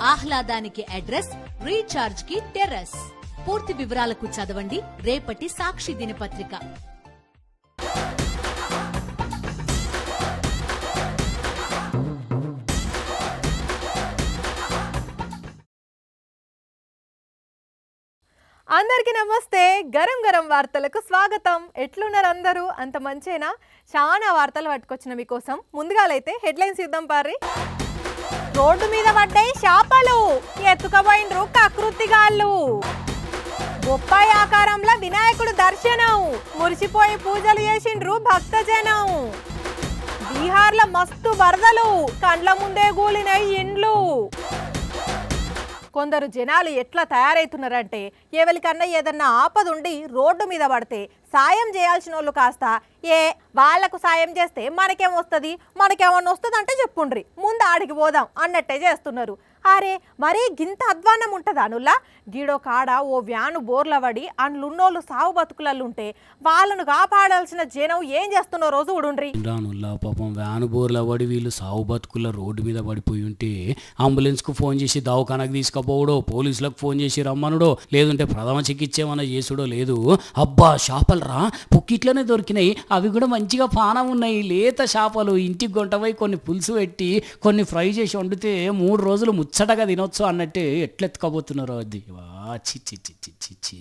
ఆహ్లాదానికి address, recharge కి terrace. పూర్తి వివరాలకు చదవండి రేపటి సాక్షి దినపత్రిక. అందరికీ నమస్తే. గరం గరం వార్తలకు స్వాగతం. ఎట్లున్నారు అందరూ? అంత మంచేనా? చాలా వార్తలు పట్టుకొచ్చిన మీకోసం. ముందుగాలైతే హెడ్లైన్స్ ఇద్దాం పారి. రోడ్డు మీద పడ్డాయి చేపలు, ఎత్తుకపోయినరు కకృతిగాళ్ళు. బొప్పాయి ఆకారంలో వినాయకుడు దర్శనం, మురిసిపోయి పూజలు చేసిండ్రు భక్తజనం. బీహార్లో మస్తు వరదలు, కండ్ల ముందే గూలినాయి ఇండ్లు. కొందరు జనాలు ఎట్లా తయారైతున్నారంటే, ఎవరికన్నా ఏదన్నా ఆపదుండి రోడ్డు మీద పడితే సాయం చేయాల్సిన వాళ్ళు కాస్త వాళ్లకు సాయం చేస్తే మనకేమొస్తుంది, మనకేమన్నా వస్తుంది అంటే చెప్పుండ్రి, ముందు ఆడికి పోదాం అన్నట్టే చేస్తున్నారు. అరే మరీ గింత అధ్వానం ఉంటుందా అనుల్లా? గీడో కాడ ఓ వ్యాను బోర్ల పడి అందులున్నోళ్ళు సావు బతుకులల్లుంటే వాళ్ళను కాపాడాల్సిన జనం ఏం చేస్తున్నో రోజు ఉడుండ్రి. పాపం వ్యాను బోర్ల పడి వీళ్ళు సావు బతుకుల రోడ్డు మీద పడిపోయి ఉంటే అంబులెన్స్ కు ఫోన్ చేసి దవాఖానకు తీసుకుపోవడో, పోలీసులకు ఫోన్ చేసి రమ్మనుడో, లేదంటే ప్రథమ చికిత్స ఏమన్నా చేసుడో లేదు. అబ్బా చేపలరా పొక్కిట్లోనే దొరికినాయి, అవి కూడా మంచిగా పానం ఉన్నాయి, లేత చేపలు. ఇంటికి గొంటపై కొన్ని పులుసు పెట్టి కొన్ని ఫ్రై చేసి వండితే 3 రోజులు ముచ్చటగా తినొచ్చు అన్నట్టే ఎట్లెత్తుకోబోతున్నారో అది. చిచ్చి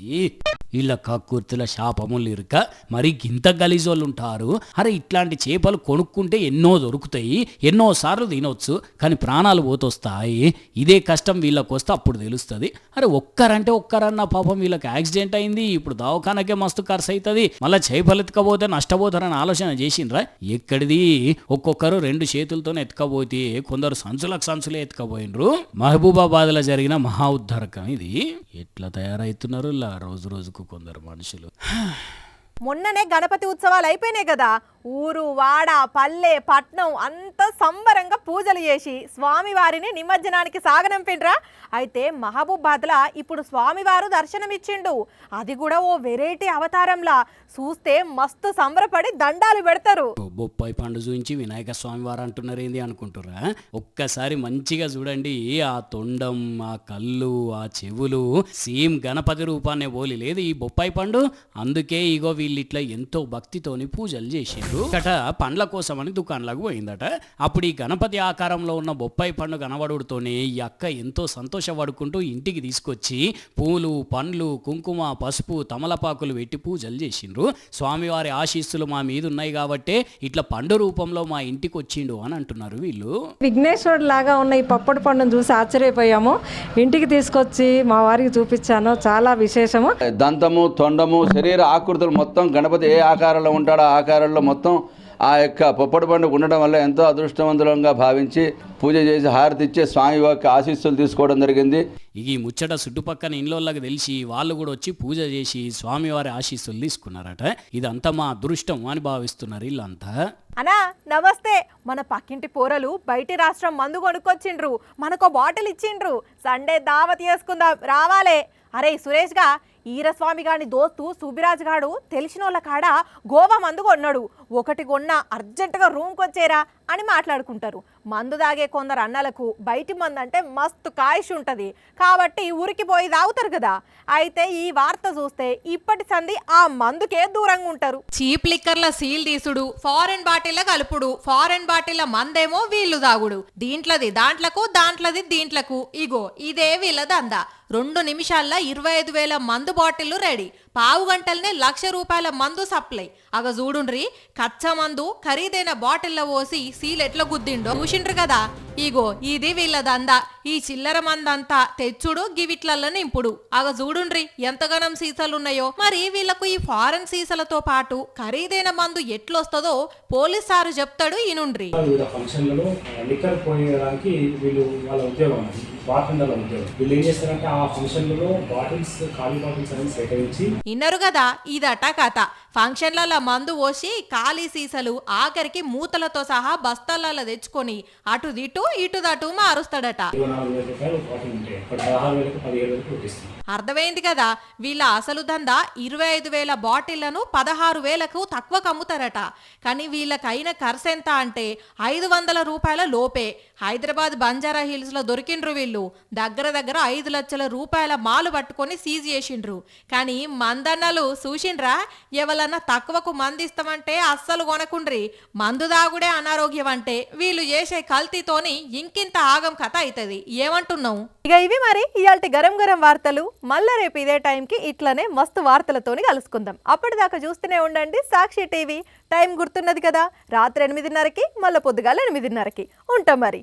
వీళ్ళ కక్కుర్తుల శాపములు ఇరుక మరి గింత గలీజోళ్ళు ఉంటారు. అరే ఇట్లాంటి చేపలు కొనుక్కుంటే ఎన్నో దొరుకుతాయి, ఎన్నో సార్లు తినొచ్చు, కానీ ప్రాణాలు పోతొస్తాయి. ఇదే కష్టం వీళ్ళకి వస్తే అప్పుడు తెలుస్తుంది. అరే ఒక్కరన్నా పాపం వీళ్ళకి యాక్సిడెంట్ అయింది, ఇప్పుడు దవాఖానకే మస్తు ఖర్చు అవుతుంది, మళ్ళీ చేపలు ఎత్తుకపోతే నష్టపోతారని ఆలోచన చేసిండ్రా? ఎక్కడిది? ఒక్కొక్కరు 2 చేతులతోనే ఎత్తుకపోతే కొందరు సంచులే ఎత్తుకపోయినరు. మహబూబాబాద్ లో జరిగిన మహా ఉద్ధరకం ఇది. ఎట్లా తయారైతున్నారు రోజు రోజుకు కొందరు మనుషులు. మొన్ననే గణపతి ఉత్సవాలు అయిపోయినాయి కదా. ఊరు వాడ పల్లె పట్నం అంతా సంబరంగా పూజలు చేసి స్వామివారిని నిమజ్జనానికి సాగనంపిండ్రా. అయితే మహబూబాద్లా ఇప్పుడు స్వామివారు దర్శనమిచ్చిండు, అది కూడా ఓ వెరైటీ అవతారంలా. చూస్తే మస్తు సంబరపడి దండాలు పెడతారు. బొప్పాయి పండు చూపించి వినాయక స్వామివారు అంటున్నారేంది అనుకుంటురా? ఒక్కసారి మంచిగా చూడండి. ఆ తొండం, ఆ కళ్ళు, ఆ చెవులు సేమ్ గణపతి రూపాన్నే పోలి లేదు ఈ బొప్పాయి పండు. అందుకే ఇగో వీళ్ళు ఇట్లా ఎంతో భక్తితోని పూజలు చేసిండ్రు. అట పండ్ల కోసమని దుకాణంలోకి పోయిందట. అప్పుడు ఈ గణపతి ఆకారంలో ఉన్న బొప్పాయి పండు కనబడుతోనే ఈ అక్క ఎంతో సంతోషపడుకుంటూ ఇంటికి తీసుకొచ్చి పూలు, పండ్లు, కుంకుమ, పసుపు, తమలపాకులు పెట్టి పూజలు చేసిండ్రు. స్వామివారి ఆశీస్సులు మా మీద ఉన్నాయి కాబట్టే ఇట్లా పండు రూపంలో మా ఇంటికి వచ్చిండు అని అంటున్నారు వీళ్ళు. విఘ్నేశ్వరుడు లాగా ఉన్న ఈ పప్పటి పండును చూసి ఆశ్చర్యపోయాము. ఇంటికి తీసుకొచ్చి మా వారికి చూపించాను, చాలా విశేషము. దంతము, తొండము, శరీర ఆకృతులు మొత్తం గణపతి ఏ ఆకారంలో ఉంటాడో ఆ ఆకారంలో మొత్తం ఆ యొక్క పొప్పటి పండుగ ఉండడం వల్ల ఎంతో అదృష్టవంతులంగా భావించి పూజ చేసి హారతి ఇచ్చే స్వామి యొక్క ఆశీస్సులు తీసుకోవడం జరిగింది. ఈ ముచ్చట చుట్టుపక్కల ఇండ్లోళ్ళకి తెలిసి వాళ్ళు కూడా వచ్చి పూజ చేసి స్వామివారి ఆశీస్సులు తీసుకున్నారట. ఇదంతా మా అదృష్టం అని భావిస్తున్నారు వీళ్ళంతా. అన్నా నమస్తే. మన పక్కింటి పోరలు బయటి రాష్ట్రం మందు కొనుక్కొచ్చిండ్రు, మనకో బాటిల్ ఇచ్చిండ్రు. సండే దావత్ చేసుకుందాం రావాలే. అరే సురేష్గా, ఈరస్వామి గాని దోస్తు సుబిరాజ్ గాడు తెలిసినోళ్ళ కాడ గోవా మందు కొన్నాడు. ఒకటి కొన్నా అర్జెంటుగా రూమ్కి వచ్చేరా అని మాట్లాడుకుంటారు. మందు దాగే కొందరు అన్నలకు బయటి మందు అంటే మస్తు కాయిష్ ఉంటుంది కాబట్టి ఉరికిపోయి తాగుతారు కదా. అయితే ఈ వార్త చూస్తే ఇప్పటి సంది ఆ మందుకే దూరంగా ఉంటారు. చీప్ లిక్కర్ల సీల్ తీసుడు, ఫారెన్ బాటిల్ కలుపుడు, ఫారెన్ బాటిల్ మందేమో వీళ్ళు తాగుడు. దీంట్లది దాంట్లకు, దాంట్లది దీంట్లకు. ఇగో ఇదే వీళ్ళ దందా. 2 నిమిషాల్లో 25,000 మందు బాటిళ్లు రెడీ. పావు గంటలనే 1,00,000 రూపాయల మందు సప్లై. అగ చూడుండ్రి, కచ్చా మందు ఖరీదైన బాటిల్లో పోసి సీల్ ఎట్లా గుద్దిండో చూసిండ్రు కదా. ఇగో ఇది వీళ్ళ దందా. ఈ చిల్లర మందంతా తెచ్చుడు, గివిట్లల్లో నింపుడు. అగ చూడుండ్రి ఎంతగానం సీసాలున్నాయో. మరి వీళ్ళకు ఈ ఫారెన్ సీసాలతో పాటు ఖరీదైన మందు ఎట్లొస్తుందో పోలీస్ సారు చెప్తాడు. ఈనుండ్రి. ఇన్నరు కదా, ఇదట కథ. ఫంక్షన్లలో మందు పోసి ఖాళీ సీసలు ఆఖరికి మూతలతో సహా బస్తాలలో తెచ్చుకొని అటు దిటు ఇటుదటు మారుస్తాడట. అర్థమైంది కదా, వీళ్ళ అసలు దందా 25,000 బాటిళ్లను 16,000కు తక్కువకు అమ్ముతారట. కానీ వీళ్ళకైన ఖర్చు ఎంత అంటే 500 రూపాయల లోపే. హైదరాబాద్ బంజారా హిల్స్ లో దొరికిండ్రు వీళ్ళు. దగ్గర దగ్గర 5 లక్షల రూపాయల మాలు పట్టుకొని సీజ్ చేసిండ్రు. కానీ మందన్నలు చూసిండ్రా, ఎవరన్నా తక్కువకు మందిస్తామంటే అస్సలు కొనకుండ్రి. మందు దాగుడే అనారోగ్యం అంటే వీళ్ళు చేసే కల్తీతోని ఇంకింత ఆగం కథ అవుతుంది. ఏమంటున్నావు? ఇక ఇవి మరి ఇయాల్టి గరం గరం వార్తలు. మళ్ళా రేపు ఇదే టైంకి ఇట్లనే మస్తు వార్తలతోని కలుసుకుందాం. అప్పటిదాకా చూస్తూనే ఉండండి సాక్షి టీవీ. టైం గుర్తున్నది కదా, రాత్రి 8:30కి, మళ్ళీ పొద్దుగాల 8:30కి ఉంటాం మరి.